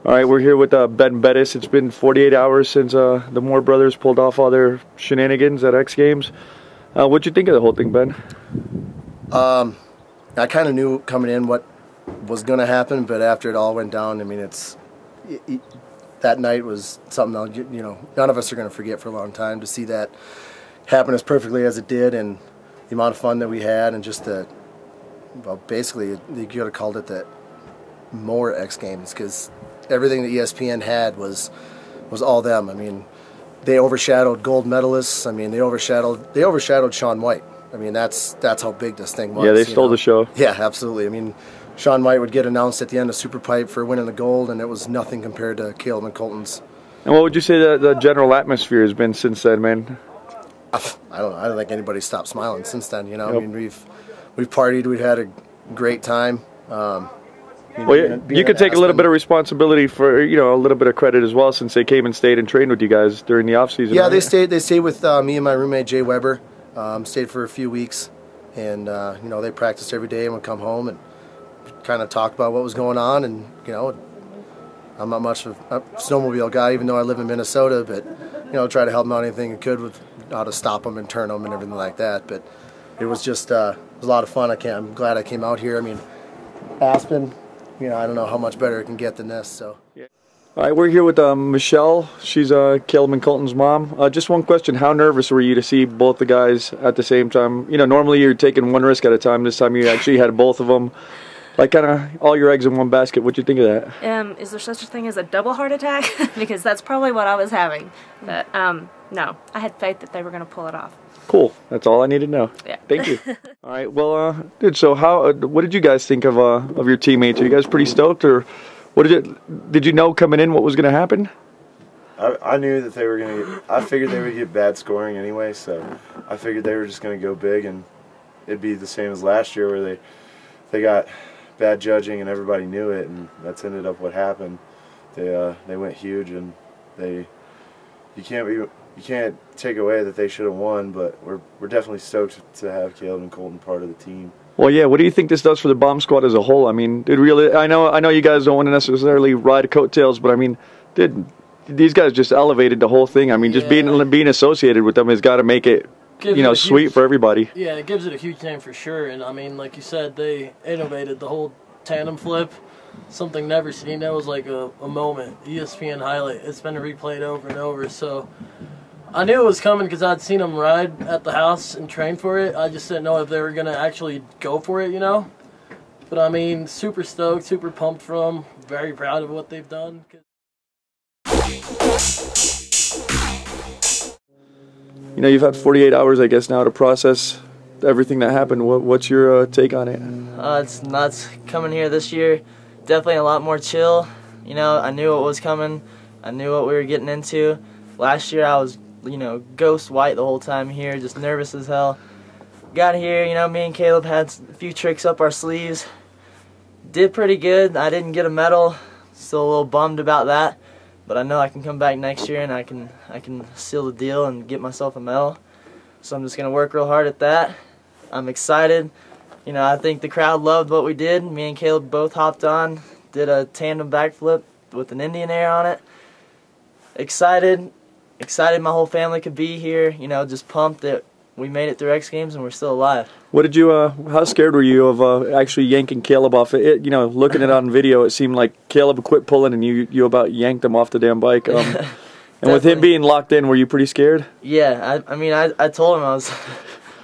All right, we're here with Ben and Bettis. It's been 48 hours since the Moore brothers pulled off all their shenanigans at X Games. What'd you think of the whole thing, Ben? I kind of knew coming in what was going to happen, but after it all went down, I mean, that night was something that, you know, none of us are going to forget for a long time. To see that happen as perfectly as it did, and the amount of fun that we had, and just the, well, basically, you could have called it the Moore X Games, because everything that ESPN had was all them. I mean, they overshadowed gold medalists. I mean, they overshadowed Shaun White. I mean, that's how big this thing was. Yeah, they stole the show. Yeah, absolutely. I mean, Shaun White would get announced at the end of Super Pipe for winning the gold, and it was nothing compared to Caleb and Colton's. And what would you say the general atmosphere has been since then, man? I don't think anybody stopped smiling since then. You know, yep. I mean, we've partied, we've had a great time. Well, you could take a little bit of responsibility for, you know, a little bit of credit as well, since they came and stayed and trained with you guys during the off season. Yeah, right? They stayed with me and my roommate Jay Weber. Stayed for a few weeks, and you know, they practiced every day and would come home and kind of talk about what was going on. And you know, I'm not much of a snowmobile guy, even though I live in Minnesota, but you know, try to help them out anything I could with how to stop them and turn them and everything like that. But it was just it was a lot of fun. I'm glad I came out here. I mean, Aspen, you know, I don't know how much better it can get than this. So. Yeah. All right, we're here with Michelle. She's Caleb and Colton's mom. Just one question: how nervous were you to see both the guys at the same time? You know, normally you're taking one risk at a time. This time you actually had both of them. Like kind of all your eggs in one basket. What'd you think of that? Is there such a thing as a double heart attack? Because that's probably what I was having. But no, I had faith that they were going to pull it off. Cool. That's all I need to know. Yeah. Thank you. All right. Well, dude. So what did you guys think of your teammates? Are you guys pretty stoked, or what did you know coming in what was going to happen? I knew that they were going to. I figured they would get bad scoring anyway, so I figured they were just going to go big, and it'd be the same as last year where they got bad judging and everybody knew it, and that's ended up what happened. They went huge, and you can't take away that they should have won, but we're definitely stoked to have Caleb and Colton part of the team. Well, yeah. What do you think this does for the bomb squad as a whole? I mean, I know you guys don't want to necessarily ride coattails, but I mean, these guys just elevated the whole thing? I mean, just being associated with them has got to make it, you know, sweet for everybody. Yeah, it gives it a huge name for sure. And I mean, like you said, they innovated the whole tandem flip, something never seen. That was like a moment, ESPN highlight. It's been replayed over and over. So I knew it was coming because I'd seen them ride at the house and train for it. I just didn't know if they were going to actually go for it, you know. But I mean, super stoked, super pumped for them. Very proud of what they've done. You know, you've had 48 hours, I guess, now to process everything that happened. What's your take on it? It's nuts. Coming here this year, definitely a lot more chill. You know, I knew what was coming. I knew what we were getting into. Last year I was, you know, ghost white the whole time here, just nervous as hell. Got here, you know, me and Caleb had a few tricks up our sleeves. Did pretty good. I didn't get a medal. Still a little bummed about that. But I know I can come back next year and I can seal the deal and get myself a medal. So I'm just going to work real hard at that. I'm excited. You know, I think the crowd loved what we did. Me and Caleb both hopped on, did a tandem backflip with an Indian air on it. Excited my whole family could be here. You know, just pumped that we made it through X Games and we're still alive. What did you, how scared were you of actually yanking Caleb off? You know, looking at it on video, it seemed like Caleb quit pulling and you about yanked him off the damn bike. And with him being locked in, were you pretty scared? Yeah, I mean, I told him I was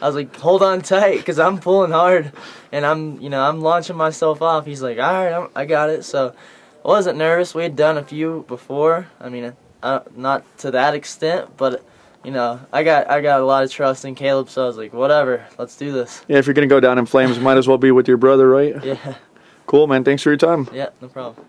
like, hold on tight, because I'm pulling hard, and I'm launching myself off. He's like, all right, I got it. So I wasn't nervous. We had done a few before. I mean, not to that extent, but you know, I got a lot of trust in Caleb, so I was like, whatever, let's do this. Yeah, if you're gonna go down in flames, might as well be with your brother, right? Yeah. Cool, man. Thanks for your time. Yeah, no problem.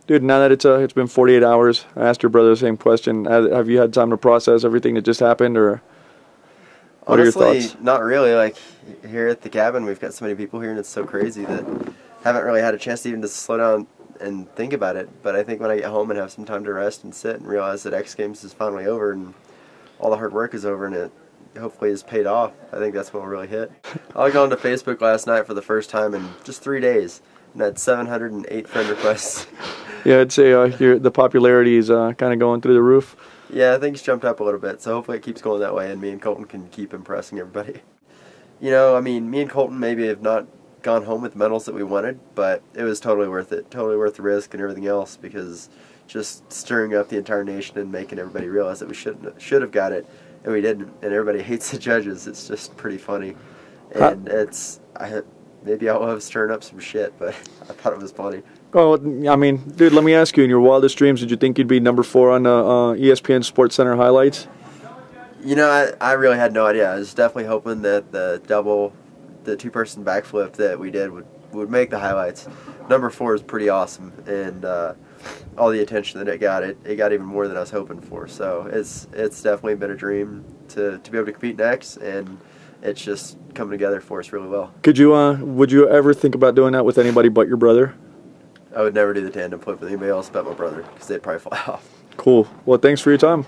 Dude, now that it's been 48 hours, I asked your brother the same question. Have you had time to process everything that just happened, or what Honestly, are your thoughts? Not really. Like, here at the cabin, we've got so many people here, and it's so crazy that haven't really had a chance to even just slow down and think about it. But I think when I get home and have some time to rest and sit and realize that X Games is finally over and all the hard work is over and it hopefully is paid off, I think that's when we'll really hit. I logged on to Facebook last night for the first time in just 3 days, and had 708 friend requests. Yeah, I'd say the popularity is kind of going through the roof. Yeah, I think it's jumped up a little bit, so hopefully it keeps going that way, and me and Colton can keep impressing everybody. You know, I mean, me and Colton maybe have not gone home with medals that we wanted, but it was totally worth it. Totally worth the risk and everything else, because just stirring up the entire nation and making everybody realize that we should have got it, and we didn't, and everybody hates the judges. It's just pretty funny. And maybe I'll have stirring up some shit, but I thought it was funny. Oh, I mean, dude, let me ask you, in your wildest dreams, did you think you'd be number 4 on the ESPN Sports Center highlights? You know, I really had no idea. I was definitely hoping that the two-person backflip that we did would make the highlights. Number 4 is pretty awesome, and all the attention that it got even more than I was hoping for. So it's definitely been a dream to be able to compete next, and it's just coming together for us really well. Would you ever think about doing that with anybody but your brother? I would never do the tandem flip with anybody else but my brother, because they'd probably fly off. Cool. Well, thanks for your time.